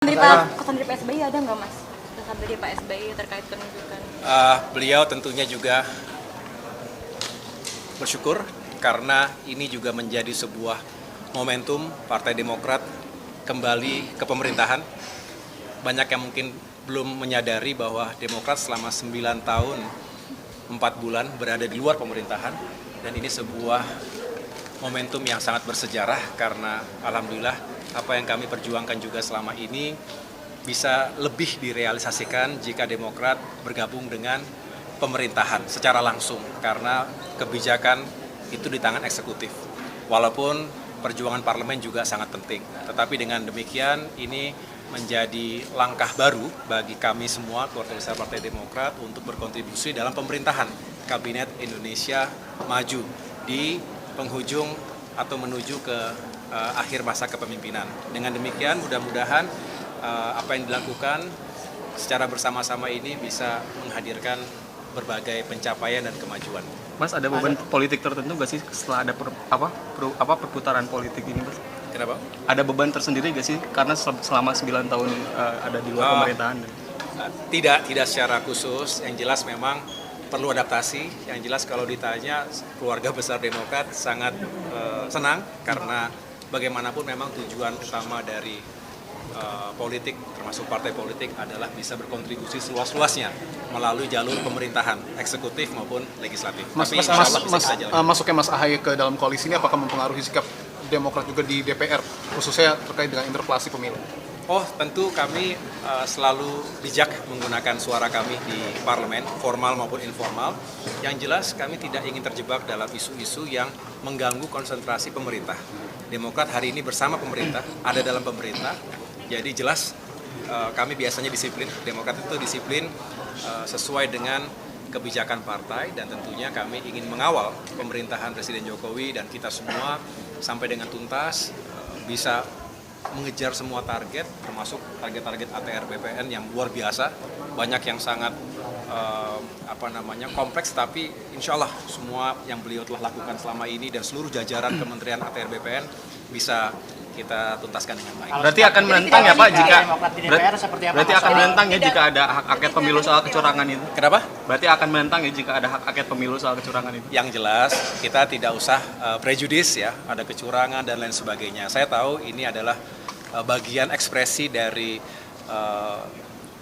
Pesan dari Pak SBY ada nggak Mas? Pesan dari Pak SBY terkait penunjukan? Beliau tentunya juga bersyukur karena ini juga menjadi sebuah momentum Partai Demokrat kembali ke pemerintahan. Banyak yang mungkin belum menyadari bahwa Demokrat selama 9 tahun 4 bulan berada di luar pemerintahan, dan ini sebuah momentum yang sangat bersejarah karena alhamdulillah apa yang kami perjuangkan juga selama ini bisa lebih direalisasikan jika Demokrat bergabung dengan pemerintahan secara langsung, karena kebijakan itu di tangan eksekutif. Walaupun perjuangan parlemen juga sangat penting, tetapi dengan demikian ini menjadi langkah baru bagi kami semua keluarga besar Partai Demokrat untuk berkontribusi dalam pemerintahan Kabinet Indonesia Maju di penghujung atau menuju ke akhir masa kepemimpinan. Dengan demikian mudah-mudahan apa yang dilakukan secara bersama-sama ini bisa menghadirkan berbagai pencapaian dan kemajuan. Mas, ada beban politik tertentu nggak sih setelah ada perputaran politik ini, Mas? Kenapa? Ada beban tersendiri nggak sih karena selama 9 tahun ada di luar pemerintahan? Tidak secara khusus. Yang jelas memang perlu adaptasi. Yang jelas kalau ditanya keluarga besar Demokrat sangat senang karena bagaimanapun memang tujuan utama dari politik, termasuk partai politik, adalah bisa berkontribusi seluas-luasnya melalui jalur pemerintahan, eksekutif maupun legislatif. Masuknya Mas Ahaye ke dalam koalisi ini apakah mempengaruhi sikap Demokrat juga di DPR, khususnya terkait dengan interpelasi pemilu? Oh, tentu kami selalu bijak menggunakan suara kami di parlemen, formal maupun informal. Yang jelas kami tidak ingin terjebak dalam isu-isu yang mengganggu konsentrasi pemerintah. Demokrat hari ini bersama pemerintah, ada dalam pemerintah. Jadi jelas kami biasanya disiplin, Demokrat itu disiplin sesuai dengan kebijakan partai, dan tentunya kami ingin mengawal pemerintahan Presiden Jokowi dan kita semua sampai dengan tuntas, bisa mengejar semua target, termasuk target-target ATR BPN yang luar biasa, banyak yang sangat kompleks, tapi insya Allah semua yang beliau telah lakukan selama ini dan seluruh jajaran Kementerian ATR BPN bisa kita tuntaskan dengan baik. Berarti akan menentang ya Pak berarti akan menentang ya jika ada hak angket pemilu soal kecurangan itu? Kenapa? Berarti akan menentang ya jika ada hak angket pemilu soal kecurangan itu? Yang jelas kita tidak usah prejudis ya, ada kecurangan dan lain sebagainya. Saya tahu ini adalah bagian ekspresi dari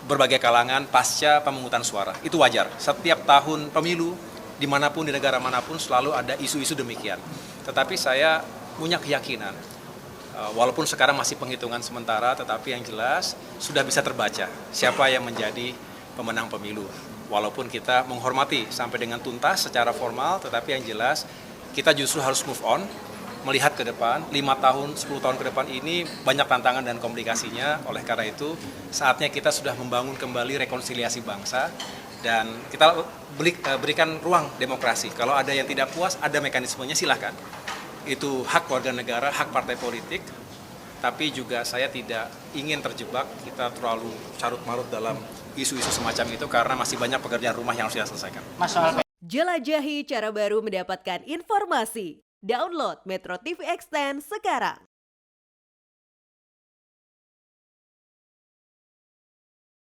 berbagai kalangan pasca pemungutan suara. Itu wajar. Setiap tahun pemilu, dimanapun di negara manapun selalu ada isu-isu demikian. Tetapi saya punya keyakinan, walaupun sekarang masih penghitungan sementara, tetapi yang jelas sudah bisa terbaca siapa yang menjadi pemenang pemilu. Walaupun kita menghormati sampai dengan tuntas secara formal, tetapi yang jelas kita justru harus move on, melihat ke depan, 5 tahun, 10 tahun ke depan ini banyak tantangan dan komplikasinya. Oleh karena itu, saatnya kita sudah membangun kembali rekonsiliasi bangsa, dan kita berikan ruang demokrasi. Kalau ada yang tidak puas, ada mekanismenya, silahkan. Itu hak warga negara, hak partai politik, tapi juga saya tidak ingin terjebak kita terlalu carut-marut dalam isu-isu semacam itu karena masih banyak pekerjaan rumah yang harus kita selesaikan. Jelajahi cara baru mendapatkan informasi. Download Metro TV Extend sekarang.